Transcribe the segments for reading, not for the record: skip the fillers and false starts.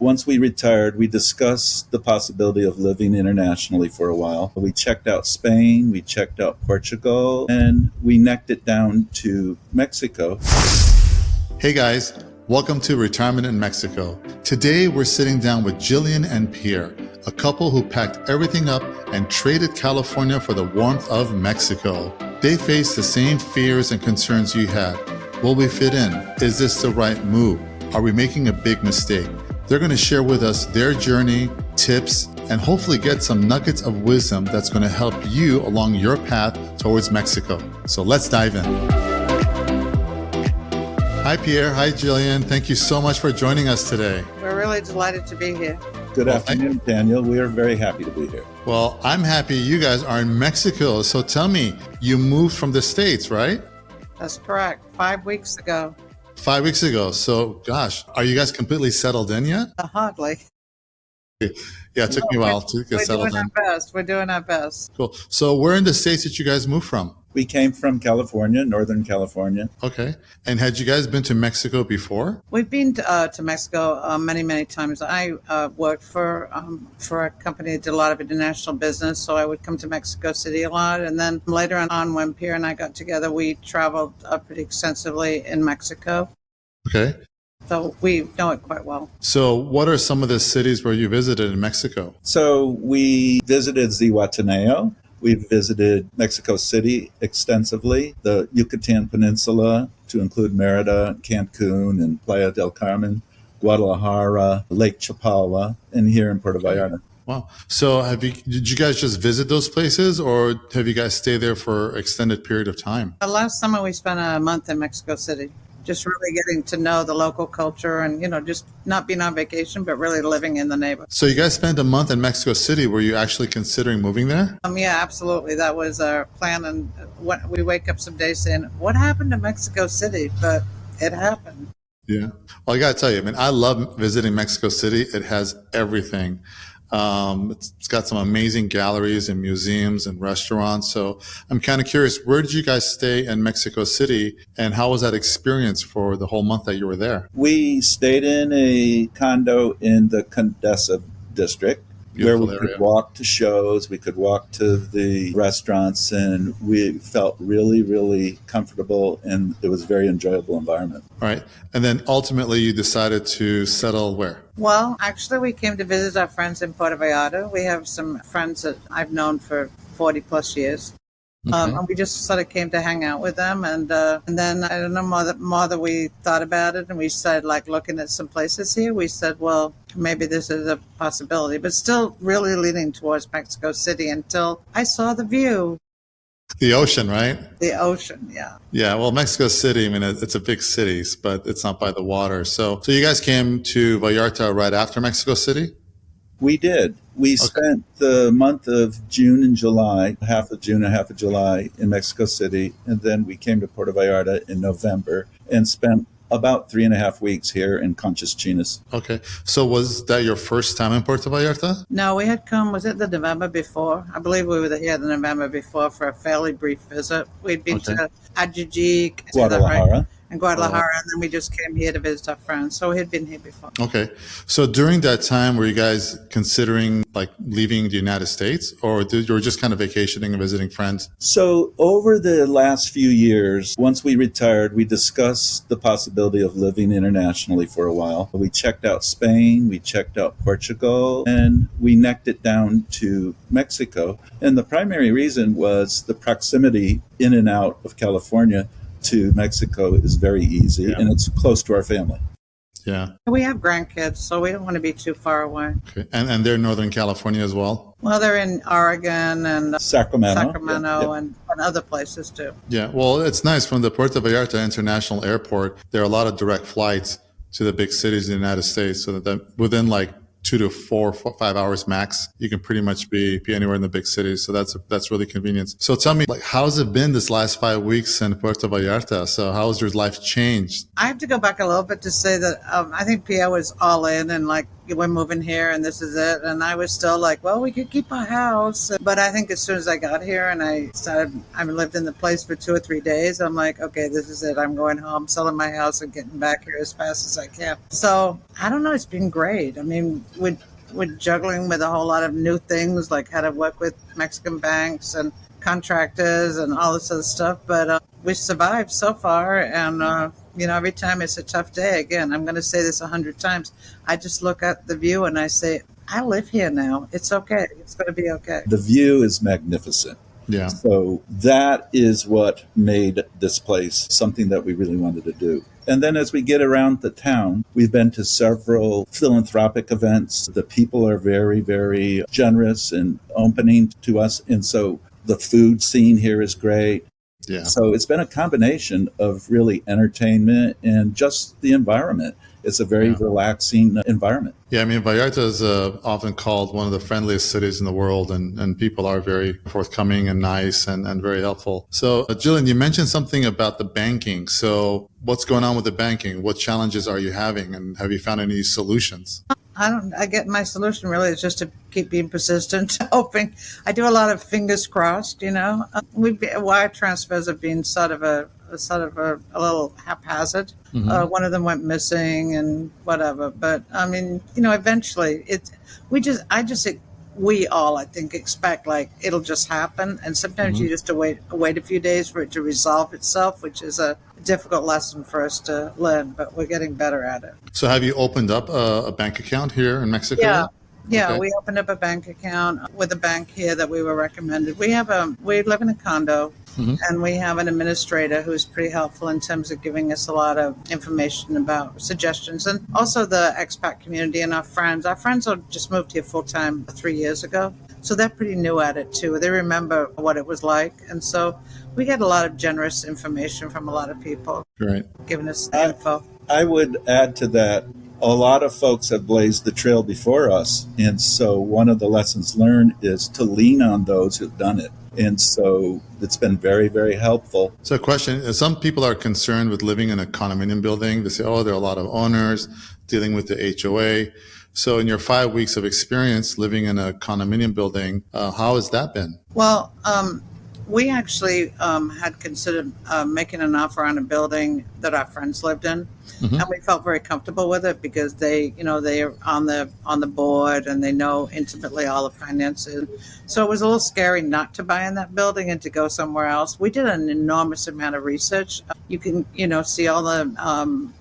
Once we retired, we discussed the possibility of living internationally for a while. We checked out Spain, we checked out Portugal, and we necked it down to Mexico. Hey guys, welcome to Retirement in Mexico. Today we're sitting down with Gillian and Pierre, a couple who packed everything up and traded California for the warmth of Mexico. They faced the same fears and concerns you had. Will we fit in? Is this the right move? Are we making a big mistake? They're going to share with us their journey, tips, and hopefully get some nuggets of wisdom that's going to help you along your path towards Mexico. So let's dive in. Hi, Pierre. Hi, Gillian. Thank you so much for joining us today. We're really delighted to be here. Good afternoon, Taniel. We are very happy to be here. Well, I'm happy you guys are in Mexico. So tell me, you moved from the States, right? That's correct. 5 weeks ago. 5 weeks ago. So, gosh, are you guys completely settled in yet? Hardly. Yeah, it took me a while to get settled in. We're doing our best. Cool. So where in the States did you guys move from? We came from California, Northern California. Okay. And had you guys been to Mexico before? We've been to Mexico many, many times. I worked for a company that did a lot of international business, so I would come to Mexico City a lot. And then later on, when Pierre and I got together, we traveled pretty extensively in Mexico. Okay. So we know it quite well. So what are some of the cities where you visited in Mexico? So we visited Zihuatanejo. We visited Mexico City extensively, the Yucatan Peninsula, to include Merida, Cancun, and Playa del Carmen, Guadalajara, Lake Chapala, and here in Puerto Vallarta. Wow. So did you guys just visit those places, or have you guys stayed there for an extended period of time? Last summer, we spent a month in Mexico City. Just really getting to know the local culture and, just not being on vacation, but really living in the neighborhood. So you guys spent a month in Mexico City. Were you actually considering moving there? Yeah, absolutely. That was our plan. And we wake up some days saying, what happened to Mexico City? But it happened. Yeah. Well, I got to tell you, I love visiting Mexico City. It has everything. It's got some amazing galleries and museums and restaurants. So I'm kind of curious, where did you guys stay in Mexico City, and how was that experience for the whole month that you were there? We stayed in a condo in the Condesa district. Beautiful where we area. Could walk to shows, we could walk to the restaurants, and we felt really, really comfortable, and it was a very enjoyable environment. All right. And then ultimately you decided to settle where? Well, actually, we came to visit our friends in Puerto Vallarta. We have some friends that I've known for 40 plus years. Okay. And we just sort of came to hang out with them. And then, I don't know, more that we thought about it, and we started looking at some places here. We said, well, maybe this is a possibility, but still really leaning towards Mexico City until I saw the view. The ocean, right? The ocean, yeah. Yeah, well, Mexico City, it's a big city, but it's not by the water. So you guys came to Vallarta right after Mexico City? We did. We spent the month of June and July, half of June and half of July in Mexico City. And then we came to Puerto Vallarta in November and spent about 3.5 weeks here in Conchas Chinas. Okay. So was that your first time in Puerto Vallarta? No, we had come, was it the November before? I believe we were here the November before for a fairly brief visit. We'd been to Ajijic, Guadalajara. And Guadalajara, and then we just came here to visit our friends. So we had been here before. Okay. So during that time, were you guys considering leaving the United States, or you were just kind of vacationing and visiting friends? So over the last few years, once we retired, we discussed the possibility of living internationally for a while. We checked out Spain, we checked out Portugal, and we necked it down to Mexico. And the primary reason was the proximity in and out of California to Mexico is very easy, and it's close to our family. Yeah. We have grandkids, so we don't want to be too far away. Okay. And they're in Northern California as well? Well, they're in Oregon and Sacramento and other places too. Yeah. Well, it's nice. From the Puerto Vallarta International Airport, there are a lot of direct flights to the big cities in the United States, so that within 5 hours max. You can pretty much be anywhere in the big cities. So that's really convenient. So tell me, like, how's it been this last 5 weeks in Puerto Vallarta? So how's your life changed? I have to go back a little bit to say that I think Pierre was all in and like, we're moving here and this is it. And I was still like, well, we could keep our house. But I think as soon as I got here and I lived in the place for 2 or 3 days, I'm like, okay, this is it. I'm going home, selling my house and getting back here as fast as I can. So I don't know. It's been great. I mean, we're juggling with a whole lot of new things, like how to work with Mexican banks and contractors and all this other stuff. But we survived so far. And, every time it's a tough day, again, I'm going to say this 100 times. I just look at the view and I say, I live here now. It's okay. It's going to be okay. The view is magnificent. Yeah. So that is what made this place something that we really wanted to do. And then as we get around the town, we've been to several philanthropic events. The people are very, very generous and opening to us. And so the food scene here is great. Yeah. So it's been a combination of really entertainment and just the environment. It's a very relaxing environment. Yeah, I mean, Vallarta is often called one of the friendliest cities in the world, and people are very forthcoming and nice and very helpful. So, Gillian, you mentioned something about the banking. So what's going on with the banking? What challenges are you having, and have you found any solutions? I get my solution really is just to keep being persistent, hoping. I do a lot of fingers crossed, wire transfers have been sort of a little haphazard. Mm-hmm. One of them went missing and whatever. But I mean, eventually we all, I think, expect like it'll just happen. And sometimes you just wait a few days for it to resolve itself, which is a difficult lesson for us to learn, but we're getting better at it. So have you opened up a bank account here in Mexico? Yeah, Okay. We opened up a bank account with a bank here that we were recommended. We live in a condo, and we have an administrator who's pretty helpful in terms of giving us a lot of information about suggestions, and also the expat community and our friends. Our friends have just moved here full time 3 years ago, so they're pretty new at it too. They remember what it was like, and so we get a lot of generous information from a lot of people, Right. giving us info. I would add to that, a lot of folks have blazed the trail before us. And so one of the lessons learned is to lean on those who've done it. And so it's been very, very helpful. So a question, some people are concerned with living in a condominium building. They say, there are a lot of owners dealing with the HOA. So in your 5 weeks of experience living in a condominium building, how has that been? Well, we actually had considered making an offer on a building that our friends lived in, and we felt very comfortable with it because they are on the board and they know intimately all the finances. So it was a little scary not to buy in that building and to go somewhere else. We did an enormous amount of research. You can see all the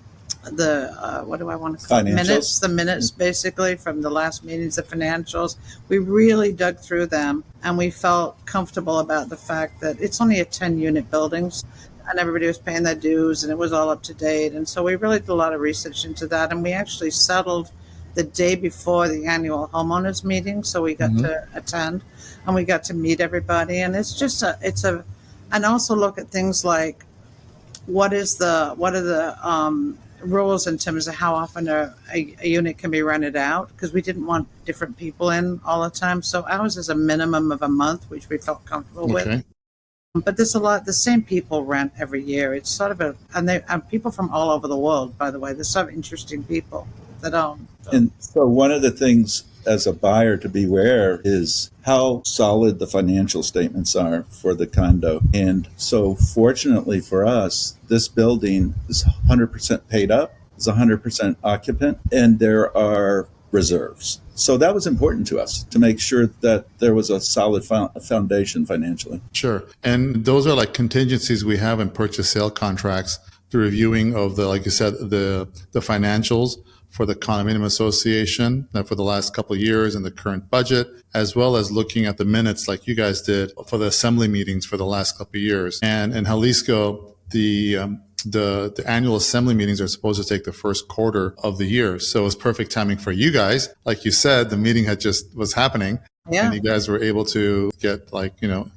what do I want to call it? The minutes basically from the last meetings, the financials. We really dug through them and we felt comfortable about the fact that it's only a 10-unit building and everybody was paying their dues and it was all up to date. And so we really did a lot of research into that, and we actually settled the day before the annual homeowners meeting. So we got to attend and we got to meet everybody, and it's just and also look at things like what are the rules in terms of how often a unit can be rented out, because we didn't want different people in all the time. So ours is a minimum of a month, which we felt comfortable with. But there's the same people rent every year. It's sort of and people from all over the world, by the way. There's some interesting people that own. And so one of the things as a buyer to beware is how solid the financial statements are for the condo. And so fortunately for us, this building is 100% paid up, is 100% occupant, and there are reserves. So that was important to us to make sure that there was a solid foundation financially. Sure. And those are like contingencies we have in purchase sale contracts, the reviewing of the, like you said, the financials for the condominium association for the last couple of years and the current budget, as well as looking at the minutes like you guys did for the assembly meetings for the last couple of years. And in Jalisco, the annual assembly meetings are supposed to take the first quarter of the year. So it was perfect timing for you guys. Like you said, the meeting was happening. Yeah. And you guys were able to get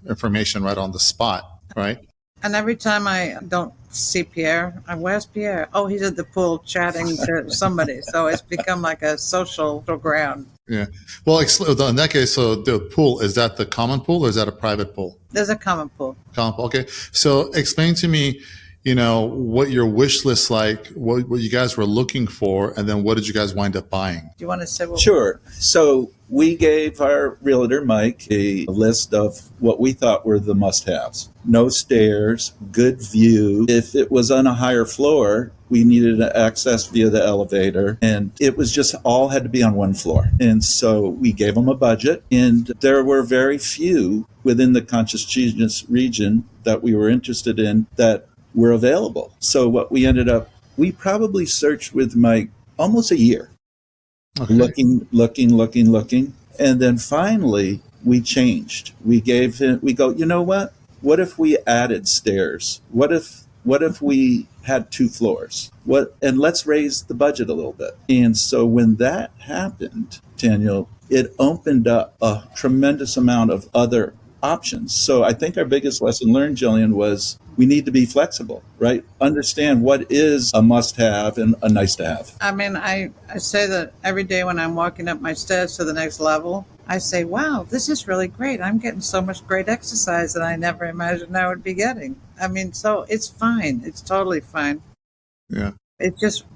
information right on the spot, right? And every time I don't see Pierre, where's Pierre? Oh, he's at the pool chatting to somebody. So it's become like a social ground. Yeah. Well, in that case, so the pool, is that the common pool or is that a private pool? There's a common pool. Common pool. Okay. So explain to me, what your wish list like, what you guys were looking for, and then what did you guys wind up buying? Do you want to say what? Sure. So we gave our realtor, Mike, a list of what we thought were the must-haves. No stairs, good view. If it was on a higher floor, we needed access via the elevator, and it was just all had to be on one floor. And so we gave them a budget, and there were very few within the conscious genius region that we were interested in that were available. So what we ended up, we probably searched with Mike almost a year. Okay. Looking. And then finally we changed. We go, you know what? What if we added stairs? What if we had 2 floors? And let's raise the budget a little bit. And so when that happened, Taniel, it opened up a tremendous amount of other options. So I think our biggest lesson learned, Gillian, was we need to be flexible, right? Understand what is a must-have and a nice-to-have. I mean, I say that every day when I'm walking up my stairs to the next level, I say, wow, this is really great. I'm getting so much great exercise that I never imagined I would be getting. I mean, so it's fine. It's totally fine. Yeah.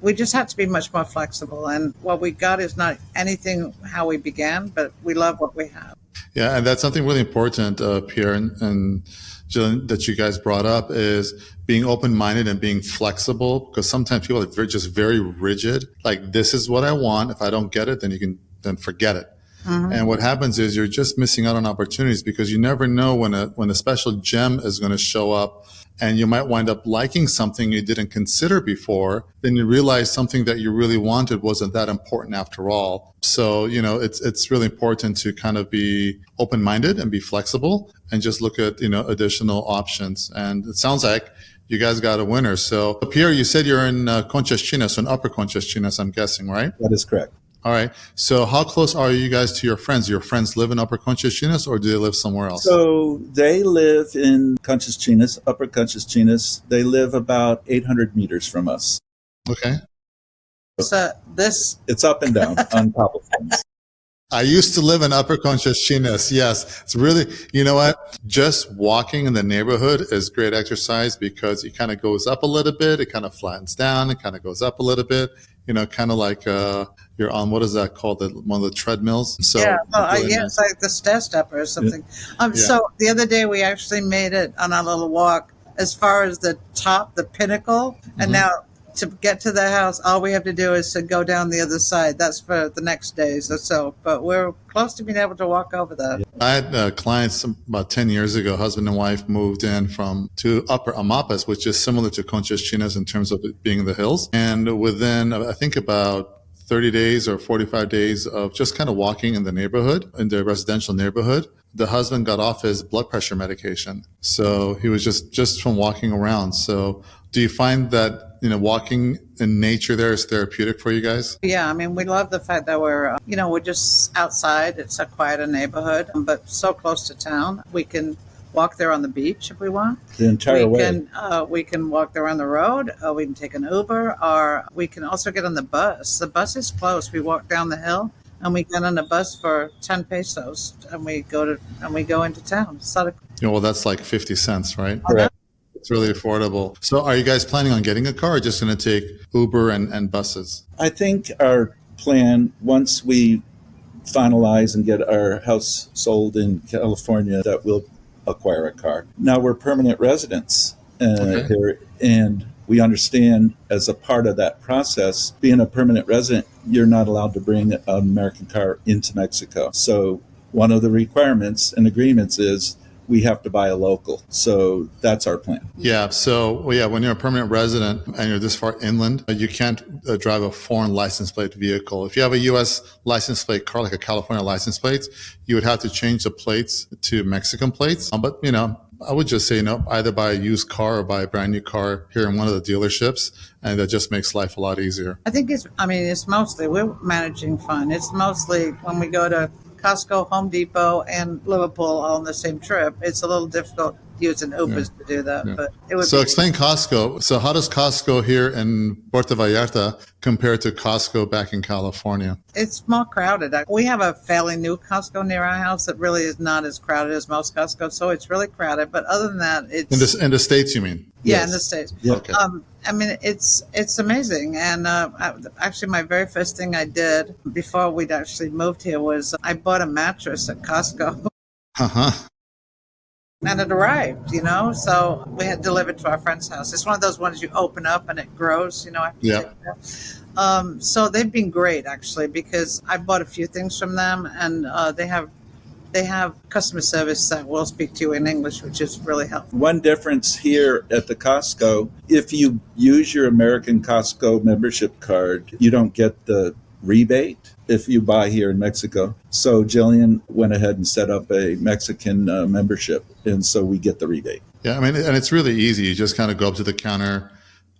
We just have to be much more flexible. And what we got is not anything how we began, but we love what we have. Yeah, and that's something really important, Pierre and Gillian, that you guys brought up, is being open-minded and being flexible, because sometimes people are just very rigid. Like, this is what I want. If I don't get it, then forget it. Mm-hmm. And what happens is you're just missing out on opportunities, because you never know when a special gem is going to show up, and you might wind up liking something you didn't consider before. Then you realize something that you really wanted wasn't that important after all. So, it's really important to kind of be open-minded and be flexible and just look at, additional options. And it sounds like you guys got a winner. So, Pierre, you said you're in Conchas Chinas, in Upper Conchas Chinas, I'm guessing, right? That is correct. All right. So how close are you guys to your friends? Your friends live in Upper Conchas Chinas, or do they live somewhere else? So they live in Conchas Chinas, Upper Conchas Chinas. They live about 800 meters from us. Okay. So it's up and down on top of things. I used to live in Upper Conchas Chinas. Yes. It's really, you know what? Just walking in the neighborhood is great exercise, because it kind of goes up a little bit. It kind of flattens down. It kind of goes up a little bit. Kind of like you're on, what is that called? One of the treadmills. So yeah, it's like the stair stepper or something. Yeah. So the other day we actually made it on our little walk as far as the top, the pinnacle, and now to get to the house, all we have to do is to go down the other side. That's for the next days or so. But we're close to being able to walk over there. I had clients about 10 years ago, husband and wife moved in to Upper Amapas, which is similar to Conchas Chinas in terms of it being in the hills. And within, I think, about 30 days or 45 days of just kind of walking in the neighborhood, in the residential neighborhood, the husband got off his blood pressure medication. So he was just from walking around. So do you find that, walking in nature there is therapeutic for you guys? Yeah, I mean, we love the fact that we're just outside. It's a quieter neighborhood, but so close to town. We can walk there on the beach if we want. The entire way. We can walk there on the road. We can take an Uber, or we can also get on the bus. The bus is close. We walk down the hill, and we get on a bus for 10 pesos, and we go into town. Well, that's like 50 cents, right? Correct. It's really affordable. So are you guys planning on getting a car, or just going to take Uber and buses? I think our plan, once we finalize and get our house sold in California, that we'll acquire a car. Now we're permanent residents here, and we understand as a part of that process, being a permanent resident, you're not allowed to bring an American car into Mexico. So one of the requirements and agreements is we have to buy a local. So that's our plan. Yeah. So, when you're a permanent resident and you're this far inland, you can't drive a foreign license plate vehicle. If you have a U.S. license plate car, like a California license plate, you would have to change the plates to Mexican plates. But, I would just say, either buy a used car or buy a brand new car here in one of the dealerships. And that just makes life a lot easier. I think it's mostly, we're managing fun. It's mostly when we go to Costco, Home Depot, and Liverpool all on the same trip, it's a little difficult using Ubers to do that. Yeah. But it would So be explain Costco. So how does Costco here in Puerto Vallarta compare to Costco back in California? It's more crowded. We have a fairly new Costco near our house that really is not as crowded as most Costco, so it's really crowded. But other than that, it's In the States, you mean? yeah, Yes. in the States. Yep. Okay. I mean, it's amazing. And actually, my very first thing I did before we'd actually moved here was I bought a mattress at Costco. Uh-huh. And it arrived, so we had delivered to our friend's house. It's one of those ones you open up and it grows, after you Yeah. take it out. So they've been great, actually, because I bought a few things from them, and they have customer service that will speak to you in English, which is really helpful. One difference here at the Costco, if you use your American Costco membership card, you don't get the rebate if you buy here in Mexico. So Gillian went ahead and set up a Mexican membership, and so we get the rebate. Yeah, I mean, and it's really easy. You just kind of go up to the counter,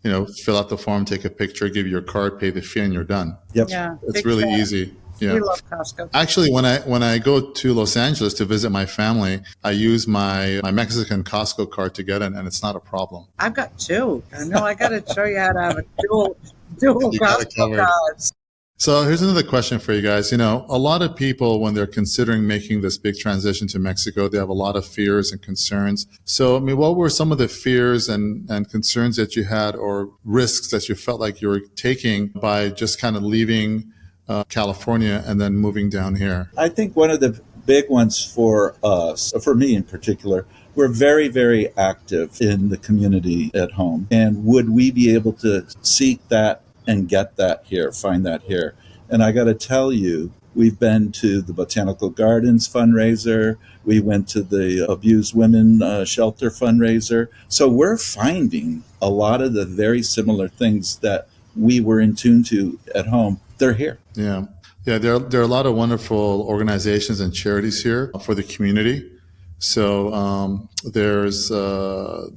fill out the form, take a picture, give you your card, pay the fee, and you're done. Yep. Yeah, It's big really fan. easy. Yeah. We love Costco. Actually, when I go to Los Angeles to visit my family, I use my Mexican Costco card to get in, and it's not a problem. I've got two. I know I got to show you how to have a dual You got it Costco covered. cards. So here's another question for you guys. A lot of people, when they're considering making this big transition to Mexico, they have a lot of fears and concerns. So, I mean, what were some of the fears and concerns that you had, or risks that you felt like you were taking by just kind of leaving California and then moving down here? I think one of the big ones for us, for me in particular, we're very, very active in the community at home. And would we be able to seek that and get that here, find that here? And I got to tell you, we've been to the Botanical Gardens fundraiser. We went to the Abused Women Shelter fundraiser. So we're finding a lot of the very similar things that we were in tune to at home. They're here. Yeah. Yeah, there are a lot of wonderful organizations and charities here for the community. So there's a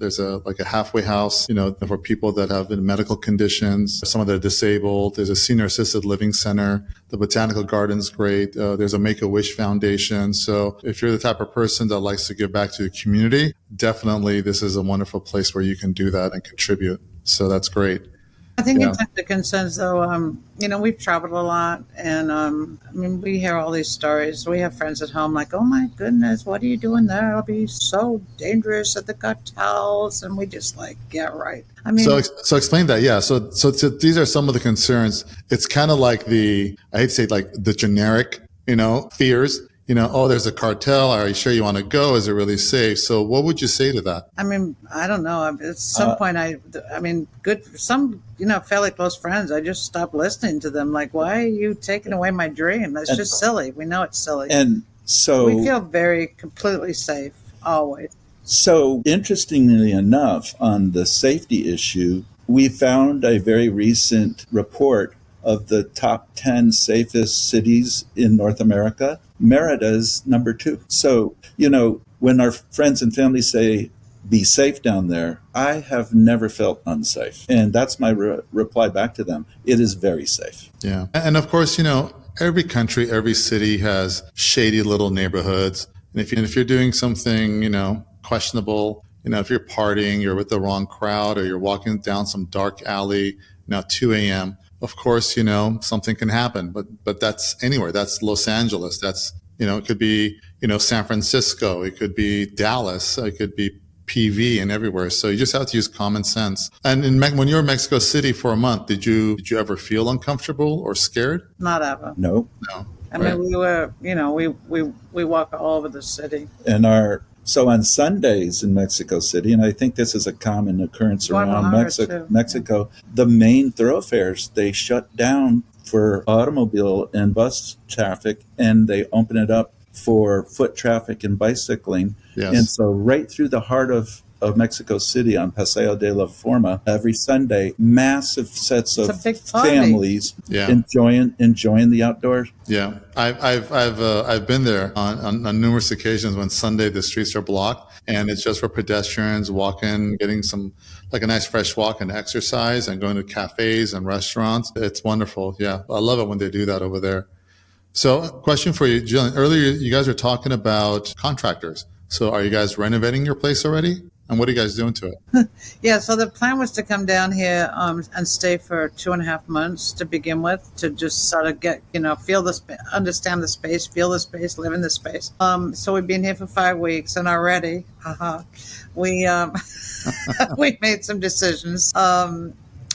halfway house, for people that have medical conditions, some of that are disabled. There's a senior assisted living center. The Botanical Garden's great. There's a Make-A-Wish Foundation. So if you're the type of person that likes to give back to the community, definitely this is a wonderful place where you can do that and contribute. So that's great. I think Yeah. in terms of concerns, though, we've traveled a lot, and we hear all these stories. We have friends at home like, "Oh my goodness, what are you doing there? It'll be so dangerous at the cartels," and we just like, "Yeah, right." I mean, So explain that. Yeah. So these are some of the concerns. It's kind of like I hate to say like the generic, fears. Oh, there's a cartel. Are you sure you want to go? Is it really safe? So what would you say to that? I mean, I don't know. At some point, good for some, fairly close friends. I just stopped listening to them. Like, why are you taking away my dream? That's just silly. We know it's silly. And so we feel completely safe always. So interestingly enough, on the safety issue, we found a very recent report of the top 10 safest cities in North America. Merida's number 2. So, when our friends and family say, be safe down there, I have never felt unsafe. And that's my reply back to them. It is very safe. Yeah. And of course, every country, every city has shady little neighborhoods. And if you're doing something, questionable, if you're partying, you're with the wrong crowd, or you're walking down some dark alley, 2 a.m., of course, something can happen, but that's anywhere. That's Los Angeles. That's, it could be, San Francisco. It could be Dallas. It could be PV and everywhere. So you just have to use common sense. And when you were in Mexico City for a month, did you ever feel uncomfortable or scared? Not ever. No. I mean, we were, we walk all over the city. And so on Sundays in Mexico City, and I think this is a common occurrence around Mexico, the main thoroughfares, they shut down for automobile and bus traffic, and they open it up for foot traffic and bicycling. Yes. And so right through the heart of Mexico City on Paseo de la Forma, every Sunday, massive sets of families enjoying the outdoors. Yeah, I've been there on numerous occasions when Sunday the streets are blocked, and it's just for pedestrians walking, getting some a nice fresh walk and exercise, and going to cafes and restaurants. It's wonderful. Yeah, I love it when they do that over there. So, question for you, Gillian. Earlier, you guys were talking about contractors. So are you guys renovating your place already? And what are you guys doing to it? Yeah, so the plan was to come down here and stay for 2.5 months to begin with, to just sort of get, feel the understand the space, feel the space, live in the space. So we've been here for 5 weeks, and already, we we made some decisions.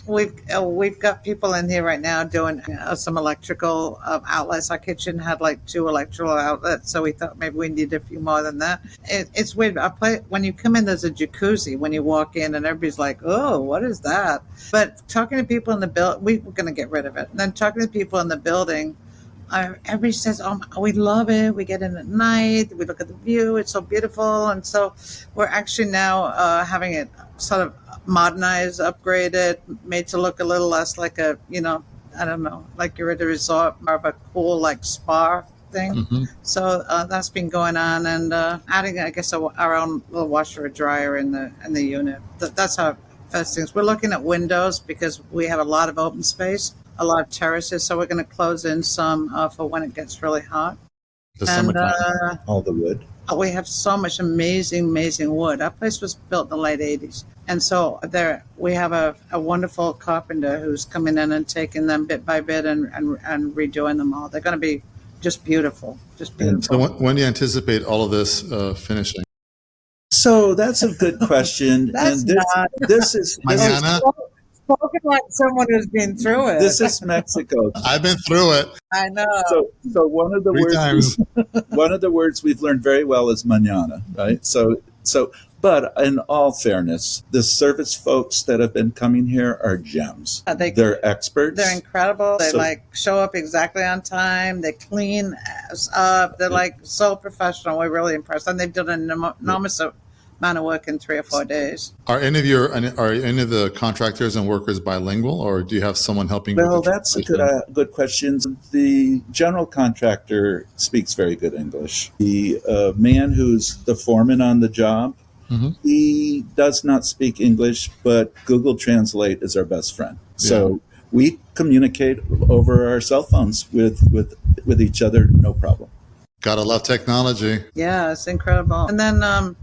We've got people in here right now doing some electrical outlets. Our kitchen had like 2 electrical outlets, so we thought maybe we need a few more than that. It's weird. When you come in, there's a jacuzzi when you walk in, and everybody's like, "Oh, what is that?" But talking to people in the building, we were going to get rid of it. And then talking to people in the building, everybody says, "Oh, we love it. We get in at night. We look at the view. It's so beautiful." And so we're actually now having it sort of modernized, upgraded, made to look a little less like a, I don't know, like you're at a resort, more of a cool, like spa thing. Mm-hmm. So that's been going on, and adding, I guess, our own little washer or dryer in the unit. That's our first things. We're looking at windows because we have a lot of open space, a lot of terraces, so we're going to close in some for when it gets really hot. All the wood. We have so much amazing wood. Our place was built in the late 80s. And so we have a wonderful carpenter who's coming in and taking them bit by bit and redoing them all. They're going to be just beautiful. And so when do you anticipate all of this finishing? So that's a good question. This is Mañana. Spoken like someone who's been through it. This is Mexico. I've been through it. I know. So one of the words we've learned very well is mañana, right? So, but in all fairness, the service folks that have been coming here are gems. They're experts. They're incredible. They show up exactly on time. They clean us up. They're so professional. We're really impressed, and they've done an enormous amount of work in 3 or 4 days. Are any of the contractors and workers bilingual, or do you have someone helping? Well, that's a good question. The general contractor speaks very good English. The man who's the foreman on the job, mm-hmm. He does not speak English, but Google Translate is our best friend. Yeah. So we communicate over our cell phones with each other, no problem. Gotta love technology. Yeah, it's incredible. And then the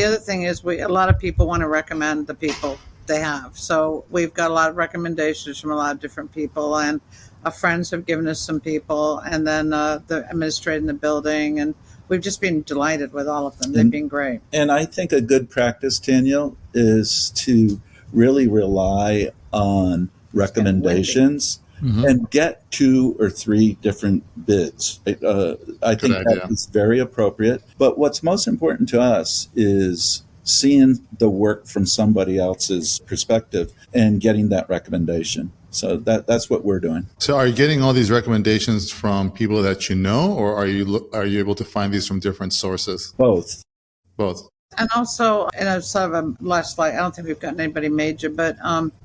other thing is a lot of people want to recommend the people they have. So we've got a lot of recommendations from a lot of different people, and our friends have given us some people, and then the administrator in the building, and we've just been delighted with all of them. They've been great. And I think a good practice, Taniel, is to really rely on recommendations. Mm-hmm. And get 2 or 3 different bids. I think that is very appropriate. But what's most important to us is seeing the work from somebody else's perspective and getting that recommendation. So that's what we're doing. So are you getting all these recommendations from people that you know, or are you able to find these from different sources? Both. And also, sort of a less I don't think we've gotten anybody major, but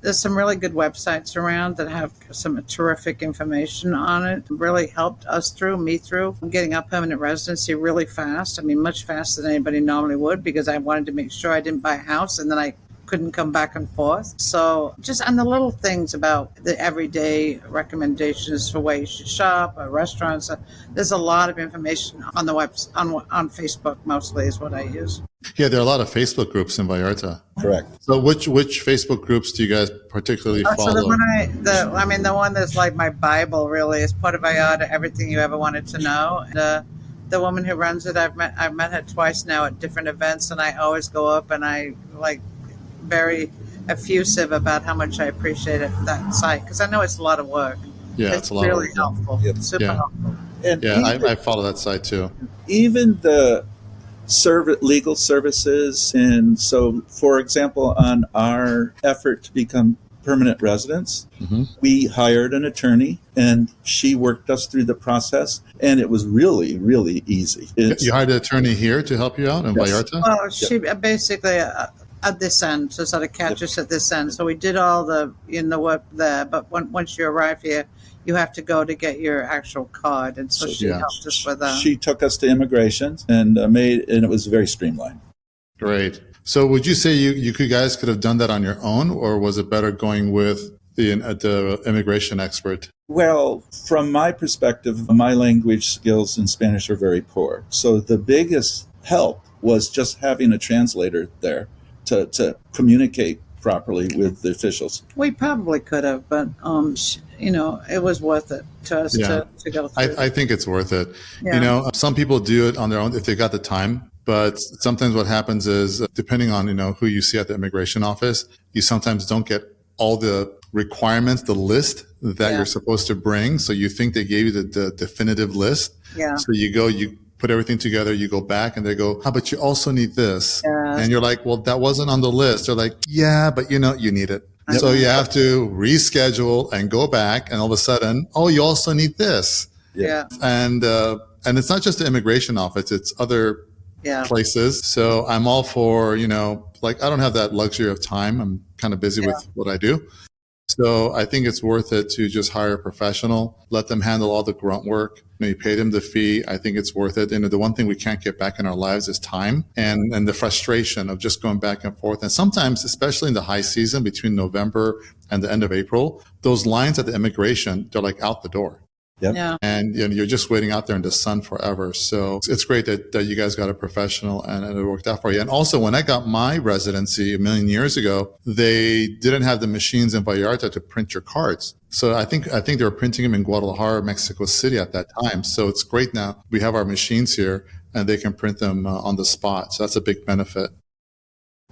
there's some really good websites around that have some terrific information on it. It really helped me through getting our permanent residency really fast. I mean, much faster than anybody normally would, because I wanted to make sure I didn't buy a house and then I couldn't come back and forth. So just on the little things about the everyday recommendations for where you should shop or restaurants, there's a lot of information on the web, on Facebook mostly is what I use. Yeah, there are a lot of Facebook groups in Vallarta. Correct. So which Facebook groups do you guys particularly follow? So the one that's like my Bible really is Puerto Vallarta, everything you ever wanted to know. And, the woman who runs it, I've met her twice now at different events, and I always go up and I very effusive about how much I appreciate that site, because I know it's a lot of work. Yeah, it's a lot really of work. helpful. Yep. Super helpful. And I follow that site too. Even the legal services, and so, for example, on our effort to become permanent residents, mm-hmm. we hired an attorney, and she worked us through the process, and it was really, really easy. You hired an attorney here to help you out in Vallarta? Well, she basically at this end to sort of catch us at this end. So we did all the work there, but once you arrive here, you have to go to get your actual card, and so she helped us with that. She took us to immigration and it was very streamlined. Great. So would you say you guys could have done that on your own, or was it better going with the immigration expert? Well, from my perspective, my language skills in Spanish are very poor. So the biggest help was just having a translator there to communicate properly with the officials. We probably could have, but it was worth it to us to go through. I think it's worth it. Yeah. Some people do it on their own if they got the time. But sometimes what happens is, depending on, who you see at the immigration office, you sometimes don't get all the requirements, the list that you're supposed to bring. So you think they gave you the definitive list. Yeah. So you go, you put everything together, you go back and they go, but you also need this. Yeah. And you're like, well, that wasn't on the list. They're like, yeah, but you need it. Yep. So you have to reschedule and go back. And all of a sudden, you also need this. Yeah. And it's not just the immigration office, it's other places. So I'm all for, I don't have that luxury of time. I'm kind of busy with what I do. So I think it's worth it to just hire a professional, let them handle all the grunt work. You pay them the fee. I think it's worth it. The one thing we can't get back in our lives is time and the frustration of just going back and forth. And sometimes, especially in the high season between November and the end of April, those lines at the immigration, they're like out the door. Yep. Yeah. And you're just waiting out there in the sun forever. So it's great that you guys got a professional and it worked out for you. And also, when I got my residency a million years ago, they didn't have the machines in Vallarta to print your cards. So I think they were printing them in Guadalajara, Mexico City at that time. So it's great now. We have our machines here and they can print them on the spot. So that's a big benefit.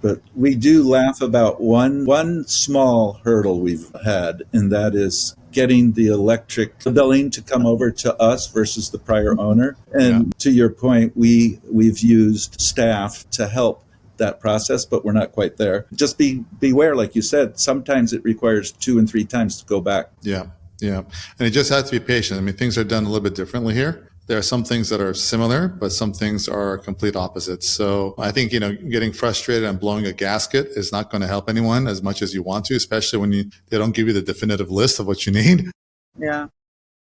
But we do laugh about one small hurdle we've had, and that is getting the electric billing to come over to us versus the prior owner. And to your point, we've used staff to help that process, but we're not quite there. Just beware, like you said, sometimes it requires 2 and 3 times to go back. Yeah. And it just has to be patient. I mean, things are done a little bit differently here. There are some things that are similar, but some things are complete opposites. So I think, getting frustrated and blowing a gasket is not going to help anyone as much as you want to, especially when they don't give you the definitive list of what you need. Yeah.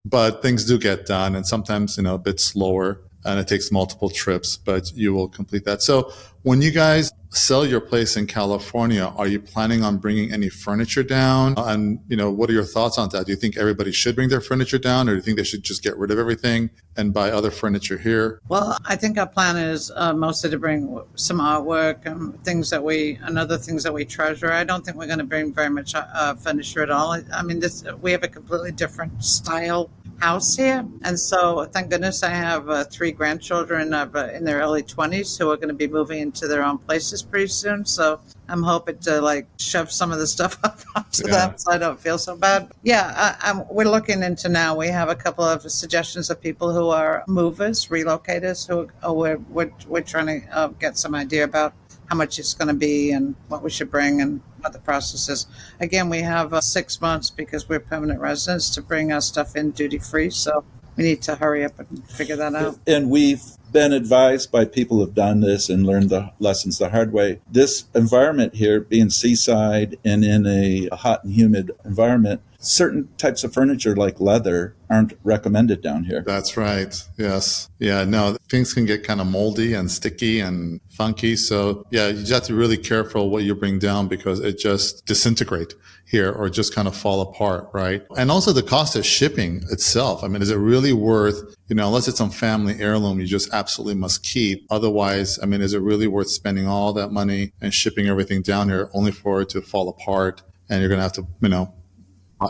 But things do get done, and sometimes, a bit slower, and it takes multiple trips, but you will complete that. So when you guys sell your place in California, are you planning on bringing any furniture down? And, what are your thoughts on that? Do you think everybody should bring their furniture down, or do you think they should just get rid of everything and buy other furniture here? Well, I think our plan is mostly to bring some artwork and other things that we treasure. I don't think we're going to bring very much furniture at all. I mean, we have a completely different style house here. And so thank goodness I have 3 grandchildren in their early 20s who are going to be moving into their own places pretty soon. So I'm hoping to shove some of the stuff up onto them so I don't feel so bad. Yeah, we're looking into now. We have a couple of suggestions of people who are movers, relocators, who we're trying to get some idea about how much it's going to be and what we should bring and what the process is. Again, we have 6 months because we're permanent residents to bring our stuff in duty free. So we need to hurry up and figure that out. And we've been advised by people who've done this and learned the lessons the hard way. This environment here, being seaside and in a hot and humid environment, certain types of furniture like leather aren't recommended down here. That's right. Yes. Yeah, no, things can get kind of moldy and sticky and funky. So yeah, you just have to be really careful what you bring down because it just disintegrate here or just kind of fall apart, right? And also the cost of shipping itself. I mean, is it really worth, unless it's some family heirloom you just absolutely must keep. Otherwise, I mean, is it really worth spending all that money and shipping everything down here only for it to fall apart and you're going to have to,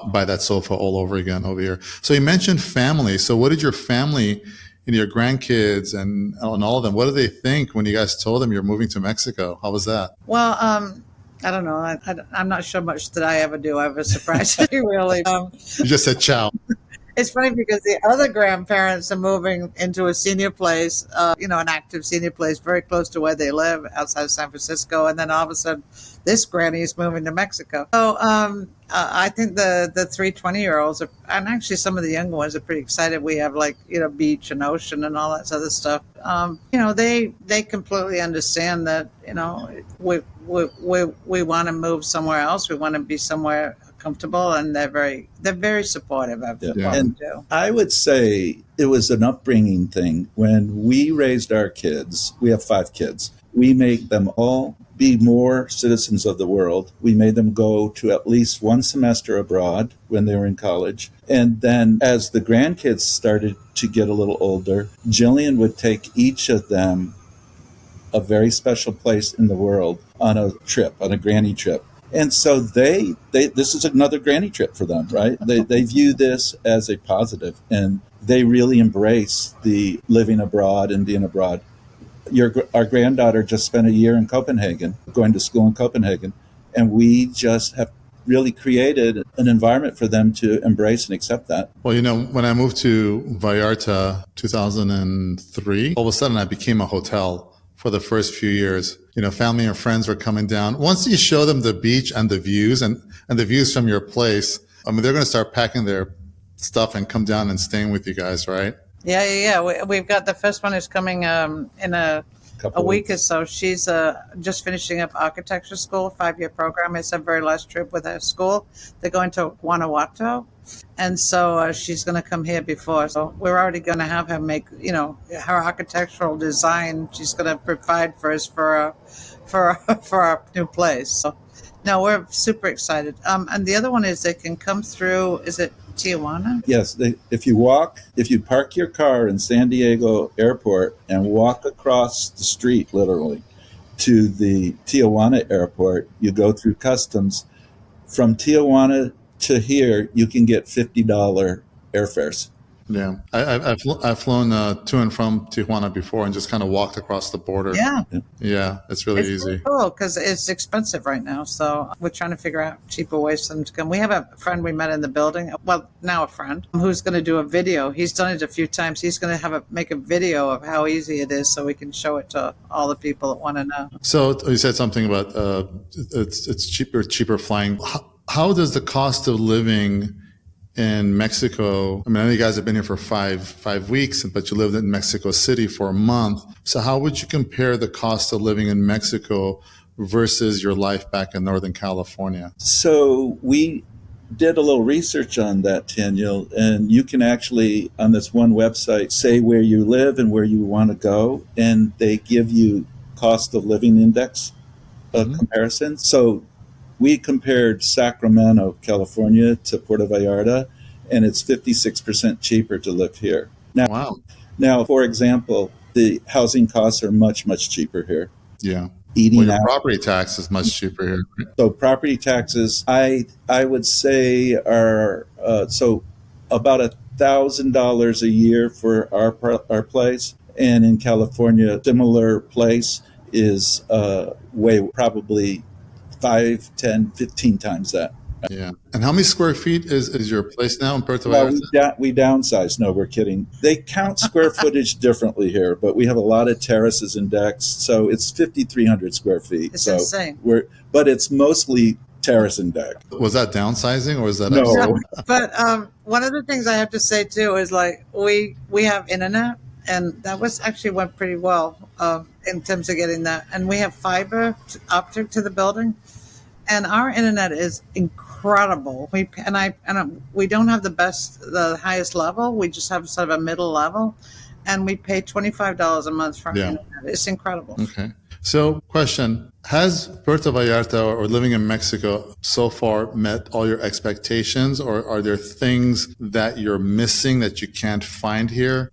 buy that sofa all over again over here. So you mentioned family. So what did your family and your grandkids and all of them, what do they think when you guys told them you're moving to Mexico? How was that? Well, I don't know. I'm not sure much that I ever do. I was surprised. Really. You just said ciao. It's funny because the other grandparents are moving into a senior place, an active senior place very close to where they live outside of San Francisco. And then all of a sudden, this granny is moving to Mexico. So I think the 3 20-year-olds, and actually some of the younger ones are pretty excited. We have beach and ocean and all that other stuff. They completely understand that, we want to move somewhere else. We want to be somewhere comfortable, and they're very supportive of what we do. I would say it was an upbringing thing. When we raised our kids, we have 5 kids. We make them all be more citizens of the world. We made them go to at least one semester abroad when they were in college. And then as the grandkids started to get a little older, Gillian would take each of them a very special place in the world on a trip, on a granny trip. And so they this is another granny trip for them, right? They view this as a positive, and they really embrace the living abroad and being abroad. Our granddaughter just spent a year in Copenhagen, going to school in Copenhagen, and we just have really created an environment for them to embrace and accept that. Well, when I moved to Vallarta 2003, all of a sudden I became a hotel for the first few years. Family and friends were coming down. Once you show them the beach and the views and the views from your place, they're going to start packing their stuff and come down and staying with you guys, right? Yeah. We've got the first one is coming in a week or so. She's just finishing up architecture school, 5-year program. It's her very last trip with her school. They're going to Guanajuato. And so she's going to come here before. So we're already going to have her make, her architectural design. She's going to provide for us for our new place. So, no, we're super excited. And the other one is they can come through, is it Tijuana? Yes. If you park your car in San Diego airport and walk across the street, literally, to the Tijuana airport, you go through customs. From Tijuana to here, you can get $50 airfares. Yeah, I've flown to and from Tijuana before and just kind of walked across the border. Yeah, it's really easy. Really cool because it's expensive right now. So we're trying to figure out cheaper ways for them to come. We have a friend we met in the building. Well, now a friend who's going to do a video. He's done it a few times. He's going to make a video of how easy it is, so we can show it to all the people that want to know. So you said something about it's cheaper flying. How does the cost of living in Mexico, I know you guys have been here for five weeks, but you lived in Mexico City for a month. So how would you compare the cost of living in Mexico versus your life back in Northern California? So we did a little research on that, Taniel, and you can actually, on this one website, say where you live and where you want to go, and they give you cost of living index comparison. So we compared Sacramento, California to Puerto Vallarta, and it's 56% cheaper to live here. Now, for example, the housing costs are much, much cheaper here. Yeah. Eating out. Property tax is much cheaper here. So property taxes, I would say are so about $1,000 a year for our place, and in California, similar place is probably 5, 10, 15 times that. Yeah. And how many square feet is your place now in Puerto Vallarta? Well, we downsized. No, we're kidding. They count square footage differently here, but we have a lot of terraces and decks. So it's 5,300 square feet. It's insane. But it's mostly terrace and deck. Was that downsizing or was that? No. But one of the things I have to say too is we have internet, and that went pretty well in terms of getting that. And we have fiber optic to the building, and our internet is incredible. We don't have the highest level. We just have sort of a middle level, and we pay $25 a month for our internet. It's incredible. Okay. So, question: has Puerto Vallarta or living in Mexico so far met all your expectations, or are there things that you're missing that you can't find here?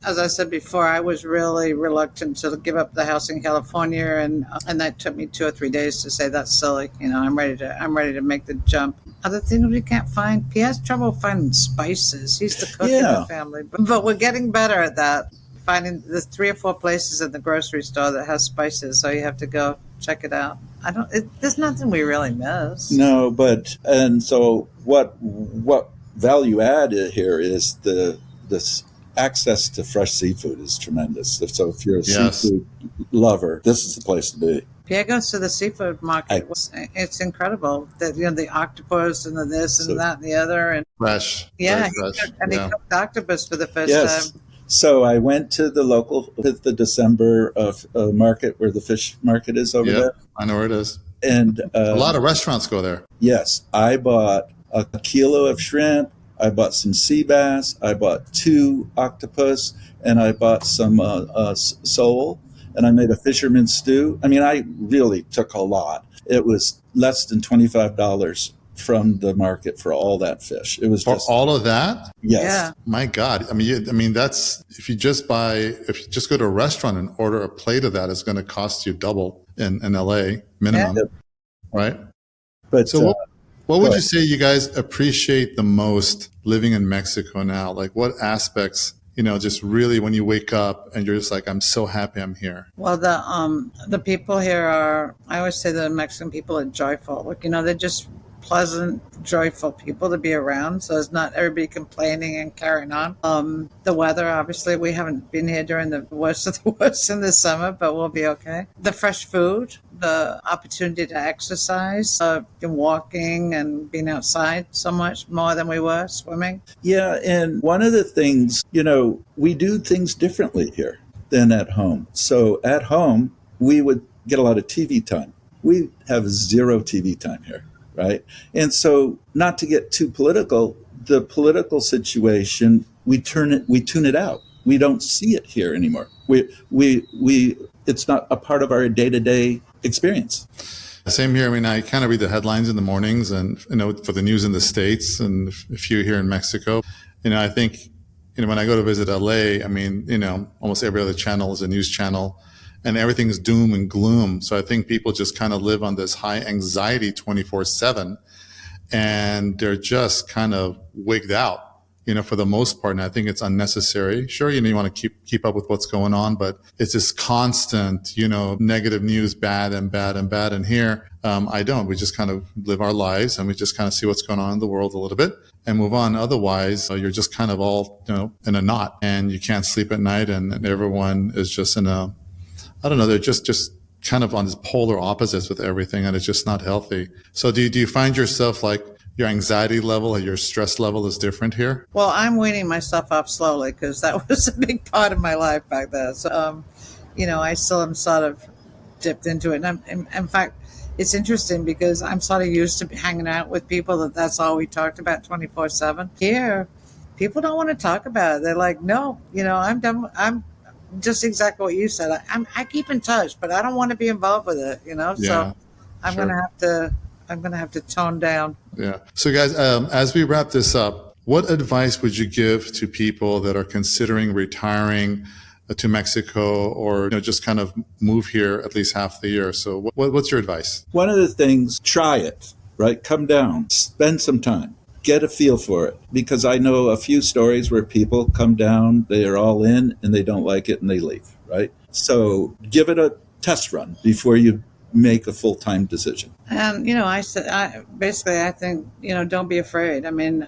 As I said before, I was really reluctant to give up the house in California, and that took me 2 or 3 days to say that's silly. I'm ready to make the jump. Other things we can't find. He has trouble finding spices. He's the cook in the family, but we're getting better at that. Finding there's 3 or 4 places in the grocery store that has spices, so you have to go check it out. There's nothing we really miss. No, and so what value add here is this access to fresh seafood is tremendous. So if you're a seafood lover, this is the place to be. Pierre goes to the seafood market. It's incredible that the octopus and the this and that and the other and fresh. Yeah, he cooked octopus for the first time. So I went to the December market where the fish market is over there. I know where it is. And a lot of restaurants go there. Yes. I bought a kilo of shrimp. I bought some sea bass. I bought 2 octopus, and I bought some sole. and I made a fisherman's stew. I mean, I really took a lot. It was less than $25 from the market for all that fish. It was for just all of that. Yes. Yeah. My God. I mean, that's, if you just go to a restaurant and order a plate of that, it's going to cost you double in LA minimum. Yeah. Right. But so what would you say you guys appreciate the most living in Mexico now? Like what aspects, just really when you wake up and you're just like, I'm so happy I'm here? Well, the people here are, I always say the Mexican people are joyful. Like, they're just pleasant, joyful people to be around. So it's not everybody complaining and carrying on. The weather, obviously, we haven't been here during the worst of the worst in the summer, but we'll be okay. The fresh food, the opportunity to exercise, walking and being outside so much more than we were swimming. Yeah, and one of the things, we do things differently here than at home. So at home, we would get a lot of TV time. We have zero TV time here. Right. And so, not to get too political, the political situation, we tune it out. We don't see it here anymore. It's not a part of our day-to-day experience. Same here. I mean, I kind of read the headlines in the mornings and, for the news in the States and a few here in Mexico. I think, when I go to visit LA, I mean, almost every other channel is a news channel. And everything's doom and gloom. So I think people just kind of live on this high anxiety 24/7, and they're just kind of wigged out, for the most part. And I think it's unnecessary. Sure, you want to keep up with what's going on, but it's this constant, negative news, bad and bad and bad. And here, I don't. We just kind of live our lives and we just kind of see what's going on in the world a little bit and move on. Otherwise, you're just kind of all, in a knot, and you can't sleep at night, and everyone is just in a, I don't know, they're just kind of on this polar opposites with everything, and it's just not healthy. So do you find yourself like your anxiety level or your stress level is different here? Well, I'm weaning myself off slowly because that was a big part of my life back then. So, I still am sort of dipped into it. And in fact, it's interesting because I'm sort of used to hanging out with people that's all we talked about 24/7. Here, people don't want to talk about it. They're like, no, I'm done. I'm just exactly what you said. I keep in touch, but I don't want to be involved with it, Yeah, so I'm sure. gonna have to tone down. Yeah. So guys, as we wrap this up, what advice would you give to people that are considering retiring to Mexico or just kind of move here at least half the year? So what's your advice? One of the things, try it, right? Come down, spend some time. Get a feel for it, because I know a few stories where people come down, they are all in and they don't like it and they leave, right? So give it a test run before you make a full-time decision. And, I think, don't be afraid. I mean,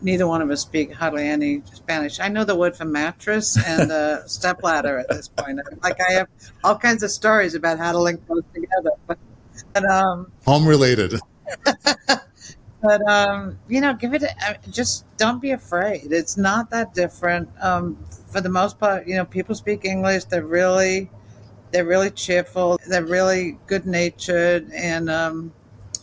neither one of us speak hardly any Spanish. I know the word for mattress and stepladder at this point. Like I have all kinds of stories about how to link those together. But Home related. But, just don't be afraid. It's not that different. For the most part, people speak English. They're really cheerful. They're really good natured. And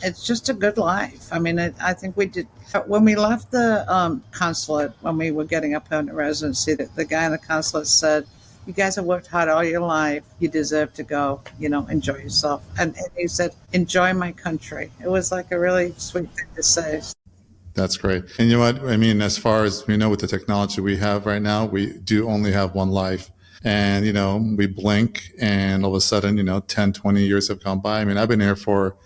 it's just a good life. I mean, I think we did. When we left the consulate, when we were getting a permanent residency, the guy in the consulate said, you guys have worked hard all your life. You deserve to go, enjoy yourself. And he said, enjoy my country. It was like a really sweet thing to say. That's great. And you know what? I mean, as far as we know, with the technology we have right now, we do only have one life. And, we blink and all of a sudden, 10, 20 years have gone by. I mean, I've been here for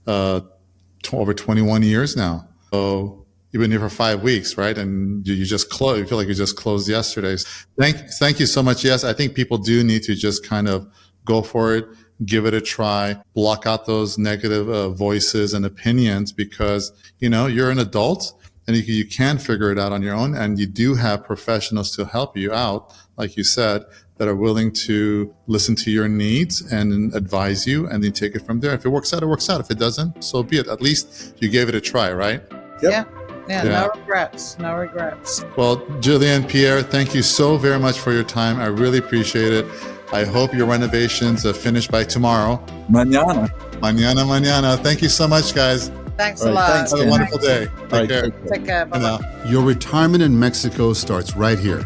over 21 years now. So you've been here for 5 weeks, right? And you just closed. You feel like you just closed yesterday. Thank you so much. Yes, I think people do need to just kind of go for it, give it a try, block out those negative voices and opinions, because, you're an adult and you can figure it out on your own. And you do have professionals to help you out, like you said, that are willing to listen to your needs and advise you, and then take it from there. If it works out, it works out. If it doesn't, so be it. At least you gave it a try, right? Yep. Yeah, no regrets. No regrets. Well, Gillian Pierre, thank you so very much for your time. I really appreciate it. I hope your renovations are finished by tomorrow. Mañana. Mañana. Thank you so much, guys. Thanks a lot. Thanks, Have a wonderful day. Take care. Take care. Bye-bye. Your retirement in Mexico starts right here,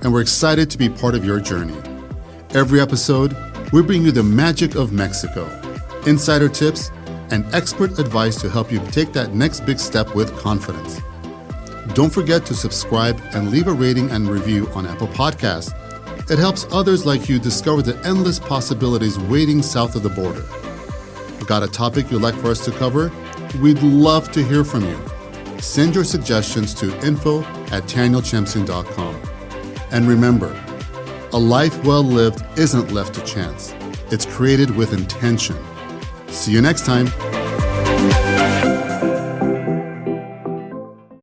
and we're excited to be part of your journey. Every episode, we bring you the magic of Mexico, insider tips, and expert advice to help you take that next big step with confidence. Don't forget to subscribe and leave a rating and review on Apple Podcasts. It helps others like you discover the endless possibilities waiting south of the border. Got a topic you'd like for us to cover? We'd love to hear from you. Send your suggestions to info@TanielChemsian.com. And remember, a life well lived isn't left to chance. It's created with intention. See you next time.